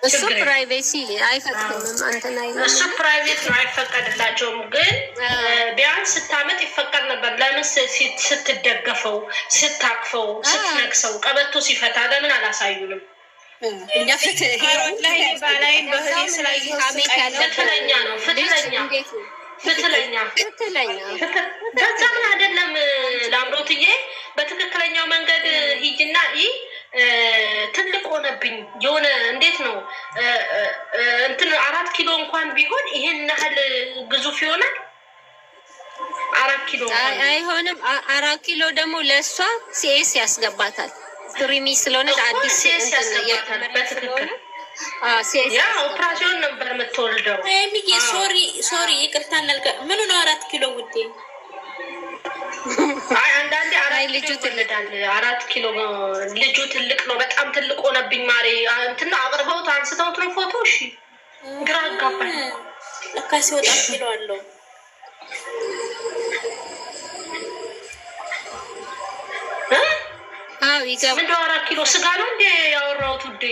እሱ ፕራይቬሲ አይፈቅድም። እሱ ፕራይቬት ነው አይፈቀድላቸውም። ግን ቢያንስ ስታመጥ ይፈቀድ ነበር። ለምን ስትደገፈው፣ ስታቅፈው፣ ስትነክሰው፣ ቀበቶ ሲፈታ ለምን አላሳዩንም? እኛ ፍትለኛ ነው ፍትለኛ ከዛ ምን አይደለም። ላምሮትዬ በትክክለኛው መንገድ ሂጅና ትልቅ ሆነብኝ የሆነ እንዴት ነው እንትን 4 ኪሎ እንኳን ቢሆን ይሄን ያህል ግዙፍ ይሆናል? 4 ኪሎ አይሆንም። 4 ኪሎ ደግሞ ለእሷ ሲኤስ ያስገባታል። ፕሪሚ ስለሆነ አዲስ ሲኤስ ያስገባታል። በትክክል ያ ኦፕራሲዮን ነበር የምትወልደው። ሶሪ ይቅርታ እናልከ ምኑ ነው 4 ኪሎ ውዴ? አንዳንዴ 4 ልጁ ትልዳል። 4 ኪሎ ልጁ ትልቅ ነው። በጣም ትልቅ ሆነብኝ ማሬ። እንትና አቅርበውት አንስተውት ነው ፎቶ። እሺ ግራ አጋባኝ። ለካ ሲወጣ ኪሎ አለው። ይገባ። እንደው 4 ኪሎ ስጋ ነው እንዴ ያወራሁት ውዴ?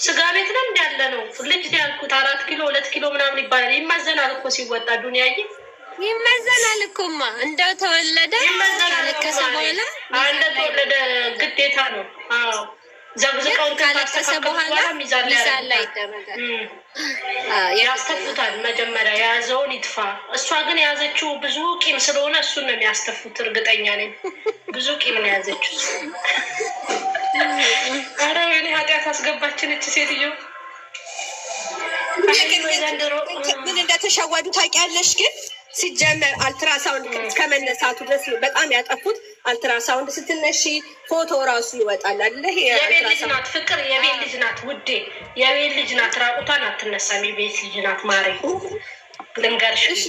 ስጋ ቤት ነው እንዲ ያለ ነው ልጅ ያልኩት። 4 ኪሎ 2 ኪሎ ምናምን ይባላል። ይመዘናል እኮ ሲወጣ ዱንያዬ ይመዘናል እኮማ። እንደው ተወለደ ካለቀሰ በኋላ እንደተወለደ ግዴታ ነው። አዎ ዘግዝቀውን ካለቀሰ በኋላ ሚዛን ላይ ይደረጋል። ያስተፉታል። መጀመሪያ የያዘውን ይጥፋ። እሷ ግን የያዘችው ብዙ ቂም ስለሆነ እሱን ነው የሚያስተፉት። እርግጠኛ ነኝ ብዙ ቂም ነው የያዘችው። አረ ወይኔ ኃጢአት አስገባችን እች ሴትዮ። ምን እንደተሸወዱ ታውቂያለሽ? ግን ሲጀመር አልትራሳውንድ ከመነሳቱ ድረስ በጣም ያጠፉት። አልትራሳውንድ ስትነሺ ፎቶ ራሱ ይወጣል አለ። የቤት ልጅ ናት ፍቅር፣ የቤት ልጅ ናት ውዴ፣ የቤት ልጅ ናት። ራቁቷን አትነሳም። የቤት ልጅ ናት ማሬ። ልንገርሽ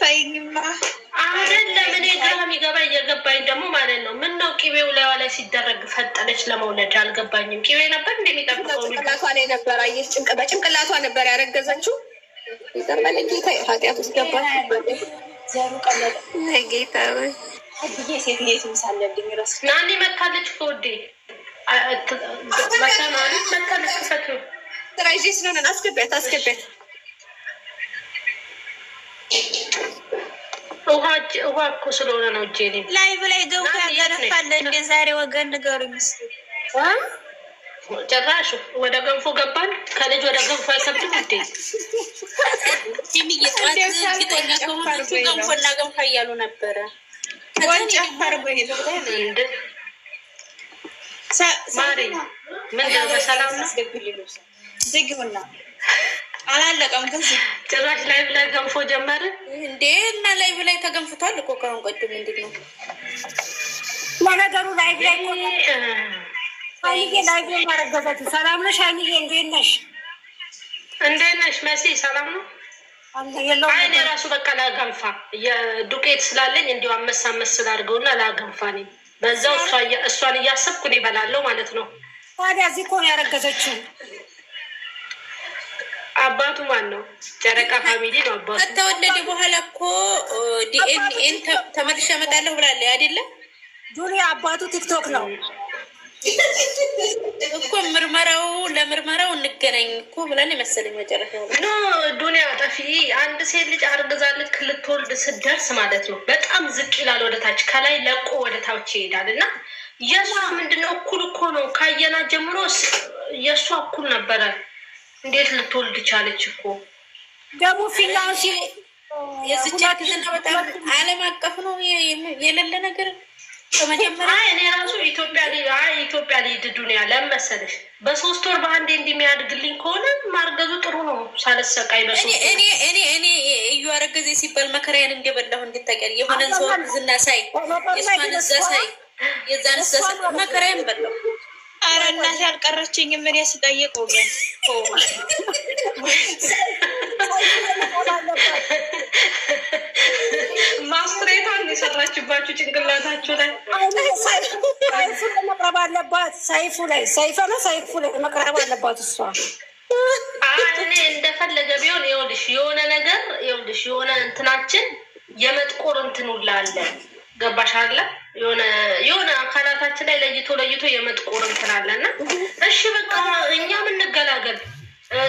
ታይኝማ አይደለም። እኔ ግራ የሚገባ እየገባኝ ደግሞ ማለት ነው ምን ነው ቅቤው ላይ ላይ ሲደረግ ፈጠነች ለመውለድ አልገባኝም። ቅቤ ነበር እንደሚጠብቀው ጭንቅላቷ ላይ ነበር። አየሽ በጭንቅላቷ ነበር ያረገዘችው። ይተርማለ ጌታ ኃጢአት ውስጥ ገባች። ዘሩ ቀለለ ጌታ ወይ አዲዬ ሴት ልጅ ምሳለልኝ ራስ ናኒ መታለች ከወዴ መታለች ከፈቱ ትራይጂስ ነው አስገቢያት ውሃ እኮ ስለሆነ ነው እጄ ላይቭ ላይ ገቡ ያገረፋለ እንደ ዛሬ ወገን ንገሩኝ እስኪ። ጭራሽ ወደ ገንፎ ገባን። ከልጅ ወደ ገንፎ አይከብድም እንዴ? የሚየጧት ፊተኛ ከሆነች ገንፎና ገንፎ እያሉ ነበረ። ወንጨፈር በሄዱ ማሪ ምንድነው? በሰላም ነው ዝግቡና አላለቀም። ግን ጭራሽ ላይቭ ላይ ገንፎ ጀመረ እንዴ? እና ላይቭ ላይ ተገንፍቷል እኮ ከአሁን ቀደም። ምንድን ነው ለነገሩ ላይቭ ላይ ሀይሚዬ ላይቭ ላይ ማረገዘች። ሰላም ነሽ ሀይሚዬ? እንዴት ነሽ? እንዴት ነሽ መሲ? ሰላም ነው። እኔ ራሱ በቃ ላገንፋ የዱቄት ስላለኝ እንዲሁ አመሳመስ ስላድርገውና ላገንፋ ነኝ። በዛው እሷን እያሰብኩ እኔ እበላለሁ ማለት ነው። ታዲያ እዚህ እኮ ነው ያረገዘችው። አባቱ ማን ነው? ጨረቃ ፋሚሊ ነው አባቱ። ከተወለደ በኋላ እኮ ዲኤንኤን ተመልሼ እመጣለሁ ብላለች አይደለም? ዱኒያ አባቱ ቲክቶክ ነው እኮ። ለምርመራው እንገናኝ እኮ ብለን የመሰለኝ መጨረሻ ኖ ዱኒያ ጠፊ። አንድ ሴት ልጅ አርግዛለች ልትወልድ ስትደርስ ማለት ነው በጣም ዝቅ ይላል ወደታች፣ ከላይ ለቆ ወደታች ይሄዳል። እና የእሷ ምንድነው እኩል እኮ ነው ካየና ጀምሮ የእሷ እኩል ነበረ። እንዴት ልትወልድ ቻለች እኮ ደግሞ ፊናንሲ የዝቻትና በጣም ዓለም አቀፍ ነው የሌለ ነገር። ከመጀመሪያ እኔ ራሱ ኢትዮጵያ ሊድ ዱኒያ ለመሰለሽ በ3 ወር በአንዴ እንደሚያድግልኝ ከሆነ ማርገዙ ጥሩ ነው። ሳልሰቃይ እኔ እዩ አረገዜ ሲባል መከራያን እንደበላሁ እንድታቀል የሆነን ሰው ዝና ሳይ የሷን እዛ ሳይ የዛን እዛ መከራያን በላሁ። አረ እናቴ አልቀረችኝም። ምን ያስጠየቅ ወገን ማስትሬቷን የሰራችባችሁ ጭንቅላታችሁ ላይ ሰይፉ መቅረብ አለባት። ሰይፉ ላይ መቅረብ አለባት እሷ። እኔ እንደፈለገ ቢሆን ይኸውልሽ የሆነ ነገር ይኸውልሽ የሆነ እንትናችን የመጥቆር እንትኑላ አለ። ገባሽ አለ የሆነ አካላታችን ላይ ለይቶ የመጥቆር እንትን አለና እሺ በቃ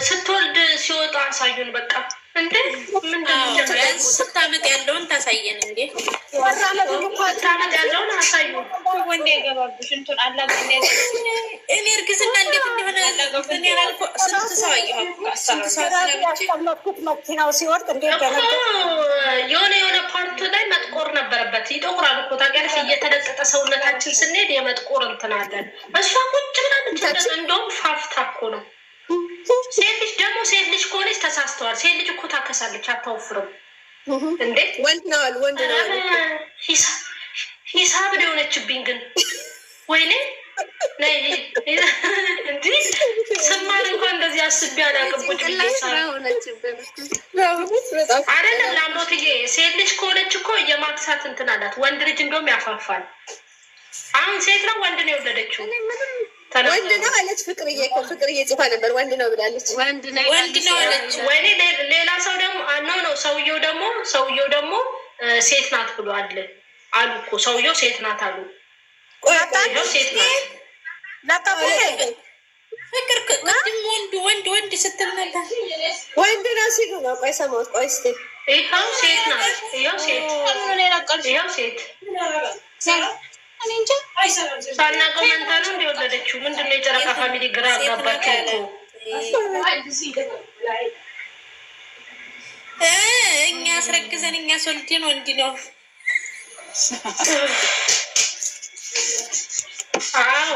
ስትወልድ ሲወጣ አሳዩን። በቃ እንዴ ምንድን ስታመጥ ያለውን ታሳየን እንዴ? ስታመጥ ያለውን አሳዩ። ወንድ የገባብሽ እንትን አላ እኔ እርግዝና እንዴት እንደሆነ እኔ ያላልኩ ስንት ሰው አየሁ። ስንት ሰው መኪናው ሲወርድ እንዴት የሆነ ፓርቱ ላይ መጥቆር ነበረበት። ይጠቁራል እኮ ታውቂያለሽ። እየተለጠጠ ሰውነታችን ስንሄድ የመጥቆር እንትን አለን። እሷ ቁጭ ብላለች። እንደውም ፋፍታ እኮ ነው። ሴት ልጅ ከሆነች ተሳስተዋል። ሴት ልጅ እኮ ታከሳለች፣ አታወፍርም እንዴ? ወንድ ነው ሂሳብ የሆነችብኝ ግን ወይኔ እንዲህ ስማር እንኳን እንደዚህ አስቤ አላውቅም። ቁጭ አይደለም ላምሮትዬ፣ ሴት ልጅ ከሆነች እኮ የማክሳት እንትን አላት። ወንድ ልጅ እንደውም ያፋፋል። አሁን ሴት ነው ወንድ ነው የወለደችው? ወንድ ነው አለች ፍቅርዬ እኮ ፍቅርዬ ጽፋ ነበር። ወንድ ነው ብላለች። ወንድ ነው አለች። ወይኔ ሌላ ሰው ደግሞ ነው ሰውየው ደግሞ ሴት ናት ብሎ አሉ እኮ ሰውየው ሴት ናት አሉ። ሴት ናት ፍቅር ቅድም ወንድ ስትል ነበር። ወንድ ነው ሲሉ ነው። ቆይ ሰማሁት። ቆይ እስኪ ይኸው ሴት ናት። ይኸው ሴት ሳናውቀው መንታ ነው እንደወለደችው። ምንድነው የጨረቃ ፋሚሊ ግራ አጋባቸው እኮ። እኛ አስረግዘን እኛ ሶልዴን ወንድ ነው።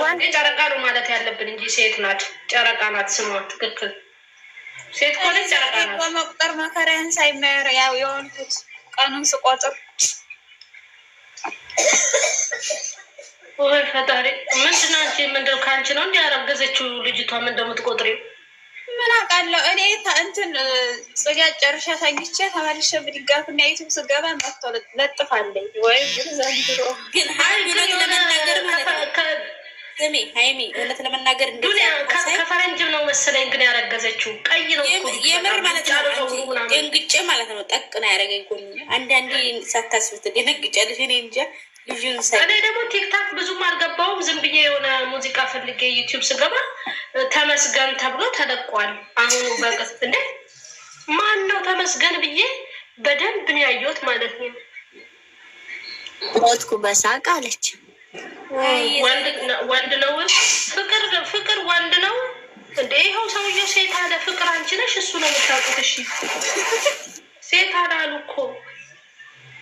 ወንድ ጨረቃ ነው ማለት ያለብን እንጂ ሴት ናት። ጨረቃ ናት ስሟ ትክክል። ሴት ከሆነች ጨረቃ ናት። በመቁጠር መከራዬን ሳይመር ያው የሆንኩት ቀኑን ስቆጥር ወይ ፈጣሪ። ምንድን አንቺ ምንድን ከአንቺ ነው እንዲ ያረገዘችው ልጅቷ? ምን እንደምትቆጥሪው ምን አውቃለሁ እኔ። እንትን ጽጋት ጨርሻ ሳኝቼ ተመልሼ ብድጋፍና ዩቱብ ስገባ መጥቶ ለጥፋለኝ። ወይ ግን ዘንድሮ ግን እውነት ለመናገር ማለት ነው ስሚ ሀይሚ፣ እውነት ለመናገር ከፈረንጅም ነው መሰለኝ ግን ያረገዘችው። ቀይ ነው የምር ማለት ነው። ደንግጬ ማለት ነው። ጠቅና ያደረገኝ ጎን አንዳንዴ ሳታስብት ደነግጫለሽ። እኔ እንጃ ልጁን እኔ ደግሞ ቲክታክ ብዙም አልገባውም። ዝም ብዬ የሆነ ሙዚቃ ፈልጌ ዩቲዩብ ስገባ ተመስገን ተብሎ ተለቋል። አሁኑ በቅት እንደ ማን ነው ተመስገን ብዬ በደንብ ነው ያየሁት ማለት ነው። ሞትኩ በሳቅ አለች። ወንድ ነው ፍቅር ወንድ ነው እንደ ይኸው ሰውዬው ሴት አለ። ፍቅር አንቺ ነሽ እሱ ነው የምታውቁት። እሺ ሴት አላሉ እኮ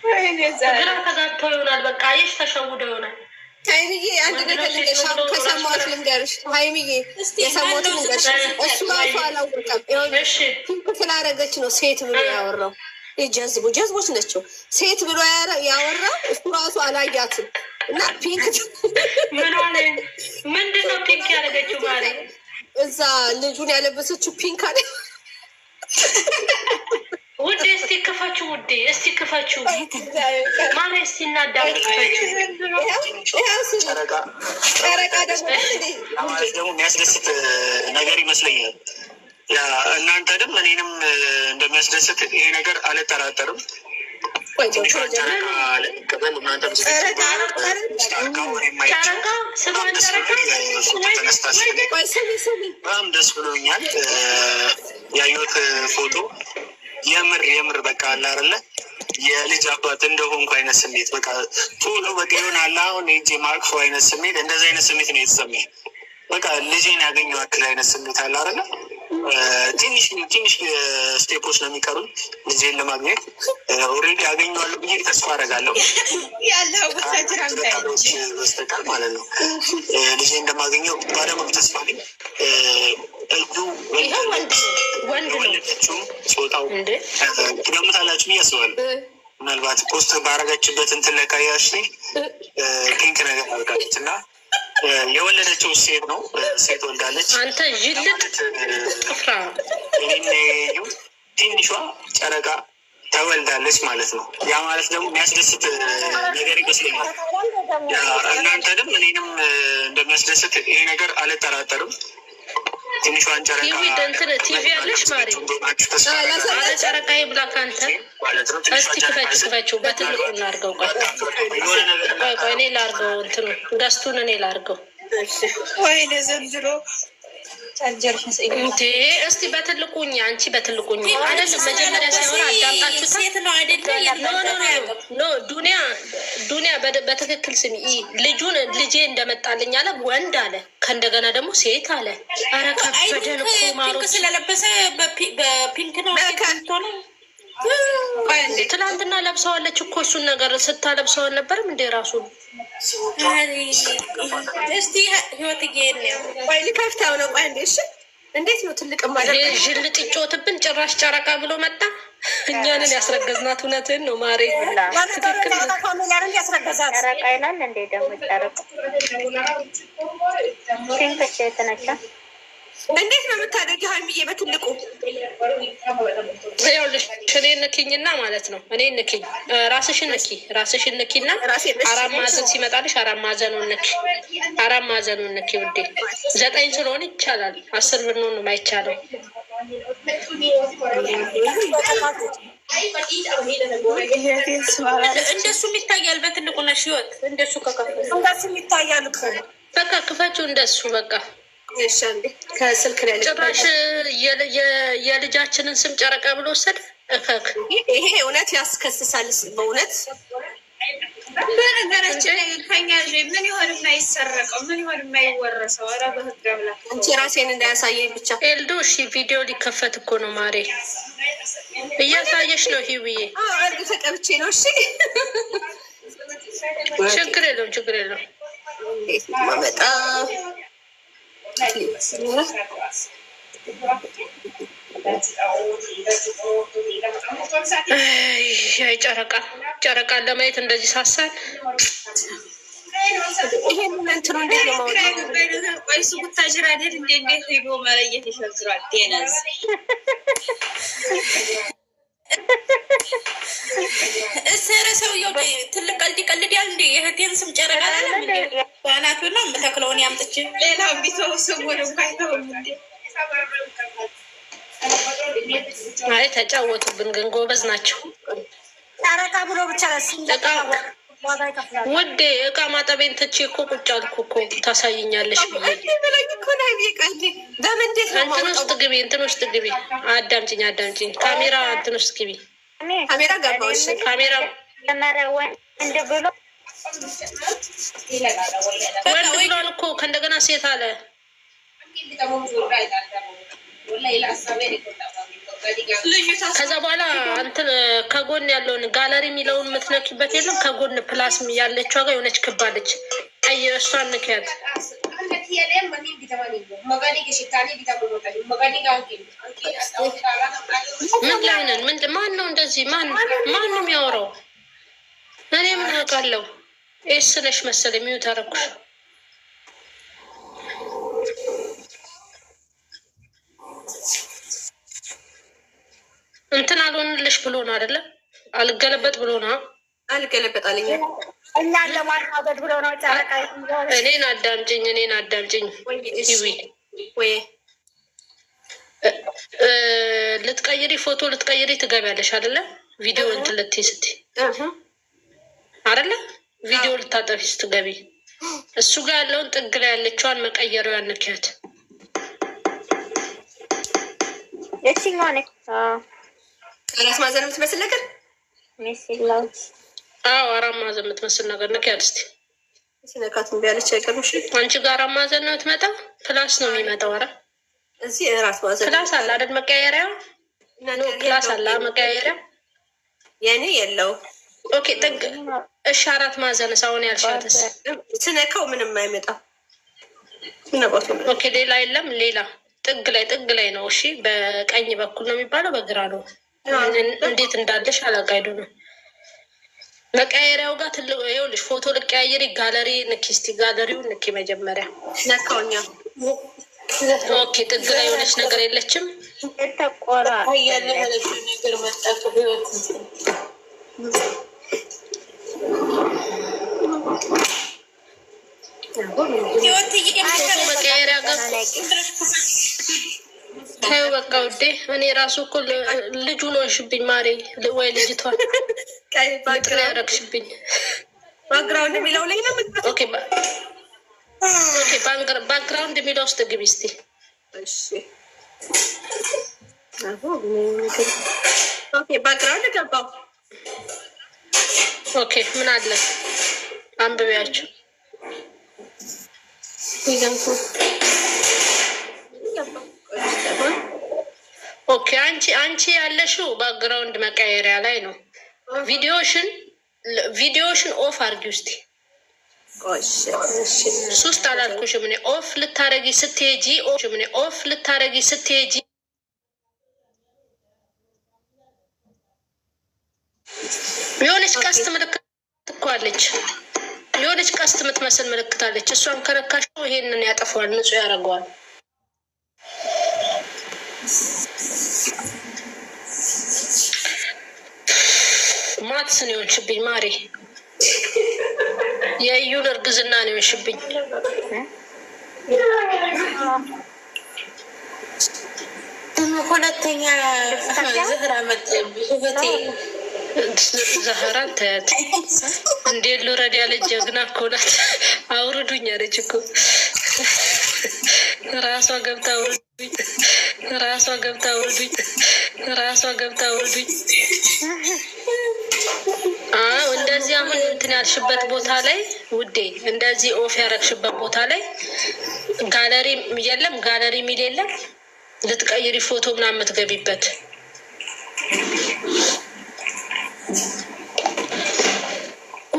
ግራ ተጋብተው ይሆናል። በቃ አየሽ ተሸውደው ይሆናል። ሀይሚዬ አንድ ነገር ከሰማሁት ልንገርሽ። ሀይሚዬ የሰማሁት ልንገርሽ። እሱ ራሱ አላወቀም። ፒንክ ስላደረገች ነው ሴት ብሎ ያወራው። ጀዝቦች ናቸው። ሴት ብሎ ያወራው እሱ ራሱ አላያትም። እና ፒንክ ምንድን ነው ፒንክ ያደረገችው? ማለት እዛ ልጁን ያለበሰችው ፒንክ አለ። ውዴ እስቲ ክፈችው፣ ውዴ እስቲ ክፈችው ማለት እስቲ እናዳምጥ። ጨረቃ ደግሞ የሚያስደስት ነገር ይመስለኛል። እናንተንም እኔንም እንደሚያስደስት ይሄ ነገር አልጠራጠርም። በጣም ደስ ብሎኛል ያየሁት ፎቶ። የምር በቃ አለ አይደለ የልጅ አባት እንደሆንኩ አይነት ስሜት በቃ ቶሎ በቃ ይሆናል። አሁን ሄጄ ማቅፎ አይነት ስሜት እንደዚህ አይነት ስሜት ነው የተሰማኝ። በቃ ልጄን ያገኘው አክል አይነት ስሜት አለ አይደለ። ትንሽ ስቴፖች ነው የሚቀሩኝ ልጄን ለማግኘት። ኦልሬዲ ያገኘዋለሁ ብዬ ተስፋ አደርጋለሁ በስተቀር ማለት ነው። ልጄን እንደማገኘው ባለሙሉ ተስፋ ነኝ። እጁ ወለደችው ጾታው ትገምታላችሁ ብዬ አስባለሁ። ምናልባት ፖስት ባረገችበት እንትን ላይ ካያችሁኝ ፒንክ ነገር አድርጋለች እና የወለደችው ሴት ነው። ሴት ወልዳለች። አንተ ይልጥ ትንሿ ጨረቃ ተወልዳለች ማለት ነው። ያ ማለት ደግሞ የሚያስደስት ነገር ይመስለኛል። እናንተንም እኔንም እንደሚያስደስት ይሄ ነገር አልጠራጠርም። ትንሿን ጨረቃ ቲቪ ያለሽ ማሪ ጨረቃ ብላክ አንተ እስቲ ክፈችው በትልቁ እናድርገው። ቆይ እኔ ላድርገው እንትኑ ገዝቱን እኔ ላድርገው። ወይኔ ዘንድሮ እስቲ በትልቁኝ አንቺ በትልቁኝ አይደለም መጀመሪያ ሲሆን አዳምጣችሁ ሴት ነው አይደለ? ኖ ዱኒያ በትክክል ስሚ። ልጁን ልጄ እንደመጣልኝ አለ ወንድ አለ፣ ከእንደገና ደግሞ ሴት አለ። ኧረ ከበደን እኮ ማሮች ስለለበሰ በፒንክ ነው ነው። ትናንትና ለብሰዋለች እኮ እሱን ነገር ስታለብሰው አልነበረም እንዴ ራሱ? እስቲ ህይወት ጌን ቆይ ልከፍታው ነው። ቆይ እሺ፣ እንዴት ነው ትልቅ ማለት ዥልጥ ይጮትብን ጭራሽ ጨረቃ ብሎ መጣ። እኛንን ያስረገዝናት። እውነትን ነው ማሬ፣ ትክክል ያስረገዛት ጨረቃ ይላል እንዴ ደግሞ ጨረቃ ፒንክ የተነቻ እንዴት ነው የምታደርጊው ሀይሚዬ? በትልቁ ይኸውልሽ እኔን ንኪኝና ማለት ነው። እኔን ንኪኝ፣ ራስሽን ንኪና አራት ማዕዘን ሲመጣልሽ አራት ማዕዘኑን ንኪ። አራት ማዕዘኑን ንኪ ውዴ። 9 ስለሆነ ይቻላል። 10 ብንሆን ነው የማይቻለው። እንደሱም ይታያል። በትልቁ ነሽ ህይወት። እንደሱ እንደሱም ይታያል። በቃ ክፈችው እንደሱ በቃ ከስልክ ላይ ጭራሽ የልጃችንን ስም ጨረቃ ብሎ ወሰደ። እከክ ይሄ እውነት ያስከስሳል። በእውነት በነገራችን ከኛ ምን ይሆን የማይሰረቀው ምን ይሆን የማይወረሰው? ኧረ በህግ አምላክ አንቺ ራሴን እንዳያሳየኝ ብቻ። ኤልዶ እሺ፣ ቪዲዮ ሊከፈት እኮ ነው ማሬ፣ እያሳየሽ ነው። ሂውዬ እርግ ተቀብቼ ነው። እሺ ችግር የለውም ችግር የለውም። ማመጣ ጨረቃን ለማየት እንደዚህ ሳሳል ይሄን እንትኑ እንዴት ነው ማውጣት? ቆይ እሱ ቡታጅራ አይደል እንዴ? እንዴት ሄዶ መለየት ይፈዝራል? ቴነስ እሰረ ሰውዬው ትልቅ ቀልድ ይቀልዳል እንዴ? የእህቴን ስም ጨረቃ አላለም እንዴ? ባናቱ ነው የምተክለውን ያምጥቼ ሌላ ቢተው ስም ወደ ካይተውም እንዴ? አይ ተጫወቱብን፣ ግን ጎበዝ ናቸው። ጨረቃ ብሎ ብቻ ውዴ እቃ ማጠቤን ትቼ እኮ ቁጭ አልኩ እኮ ታሳይኛለሽ ብዬ። እንትን ውስጥ ግቢ፣ እንትን ውስጥ ግቢ። አዳምጪኝ። ካሜራ እንትን ውስጥ ግቢ። ካሜራ ገባሽ? ካሜራ ወንድ ብሎ ወንድ ብሏል እኮ ከእንደገና ሴት አለ። ከዛ በኋላ እንትን ከጎን ያለውን ጋለሪ የሚለውን የምትነኪበት የለም። ከጎን ፕላስ ያለችው ጋር የሆነች ክባለች። አይ እሷን ንኪያት። ምን ላይ ነን? ማን ነው እንደዚህ? ማን ነው የሚያወራው? እኔ ምን አውቃለሁ? ኤስ ነሽ መሰለኝ የሚዩት አደረኩሽ። እንትን አልሆንልሽ ብሎ ነው አይደለ? አልገለበጥ ብሎ ነው። አልገለበጥ አለኝ። እኛን ለማናበድ ብሎ ነው ጨረቃ። እኔን አዳምጪኝ። ወይ ልትቀይሪ ፎቶ ልትቀይሪ ትገቢያለሽ አይደለ? ቪዲዮ እንትን ልትይ ስትይ አይደለ? ቪዲዮ ልታጠፊ ስትገቢ እሱ ጋር ያለውን ጥግ ላይ ያለችዋን መቀየሪያ ንኪያት። የትኛው ነው? አራት ማዕዘን የምትመስል ነገር ሚስላው? አዎ አራት ማዕዘን የምትመስል ነገር ንኪያት እስኪ። ሲነካት እምቢ አለች። አይቀርምሽ? አንቺ ጋር አራት ማዕዘን ነው የምትመጣው? ፕላስ ነው የሚመጣው? ኧረ እዚህ አራት ማዕዘን ፕላስ አለ አይደል? መቀያየሪያ ፕላስ አለ መቀያየሪያ። የኔ የለው። ኦኬ ጥግ። እሺ አራት ማዕዘን ሳይሆን ያልሻትስ? ስነካው ምንም አይመጣም። ኦኬ ሌላ የለም። ሌላ ጥግ ላይ ነው። እሺ በቀኝ በኩል ነው የሚባለው? በግራ ነው? እንዴት እንዳለሽ አላቃይዱ ነው። መቀየሪያው ጋር ትልቅ ይኸውልሽ፣ ፎቶ ልቀያየሪ ጋለሪ ንኪ እስቲ። ጋለሪውን ንኪ መጀመሪያ። ነካውኛ። ኦኬ ጥግ ላይ የሆነች ነገር የለችም? የተቆራ ነገር መጣቱ ህይወት መቀየሪያ ጋር ታዩ። በቃ ውዴ እኔ ራሱ እኮ ልጁ ነው ሽብኝ ማሬ፣ ወይ ልጅቷ ጥላ ያረግሽብኝ። ባክግራውንድ የሚለው ላይ ነው። ኦኬ ባክግራውንድ የሚለው ውስጥ ግቢ እስቲ። እሺ ኦኬ ባክግራውንድ ገባው። ኦኬ ምን አለ አንብቢያቸው። ኦኬ አንቺ ያለሽው ባክግራውንድ መቀየሪያ ላይ ነው። ቪዲዮሽን ኦፍ አርጊ ውስጥ ሶስት አላልኩሽም እኔ ኦፍ ልታረጊ ስትሄጂ የሆነች ቀስት ምልክት እኮ አለች። የሆነች ቀስት የምትመስል ምልክት አለች። እሷን ከነካሽ ይሄንን ያጠፋዋል፣ ንጹህ ያደርገዋል። ማትስ ነው የሆንሽብኝ ማሬ። የእዩን እርግዝና ነው የሆንሽብኝ። ሁለተኛ ዝህራ መጣብኝ ህበቴ ዛህራን ተያት እንዴ ልውረድ ያለች ጀግና እኮ ናት። አውርዱኝ አለች እኮ ራሷ ገብታ አውርዱኝ። እንደዚህ አሁን እንትን ያልሽበት ቦታ ላይ ውዴ፣ እንደዚህ ኦፍ ያረግሽበት ቦታ ላይ ጋለሪ የለም፣ ጋለሪ ሚል የለም። ልትቀይሪ ፎቶ ምናምን የምትገቢበት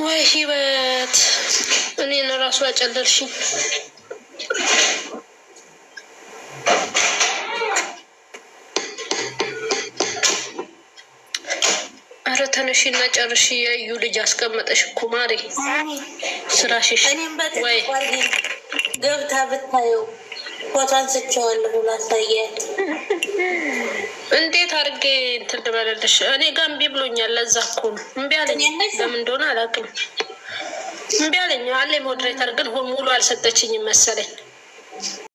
ወይ ህይወት፣ እኔን ራሱ ያጨለልሽኝ። አረ ተነሺና ጨርሺ። የእዩ ልጅ አስቀመጠሽ እኮ ማሬ ስራሽሽ። ወይ ገብታ ብታየው ፎቶ አንስቼዋለሁ ላሳያት። እንዴት አድርጌ እንትን ልበለልሽ? እኔ ጋር እምቢ ብሎኛል። ለዛ እኮ ነው እምቢ አለኝ። ለምን እንደሆነ አላውቅም። እምቢ አለኝ አለ ሞዴሬተር፣ ግን ሙሉ አልሰጠችኝም መሰለኝ።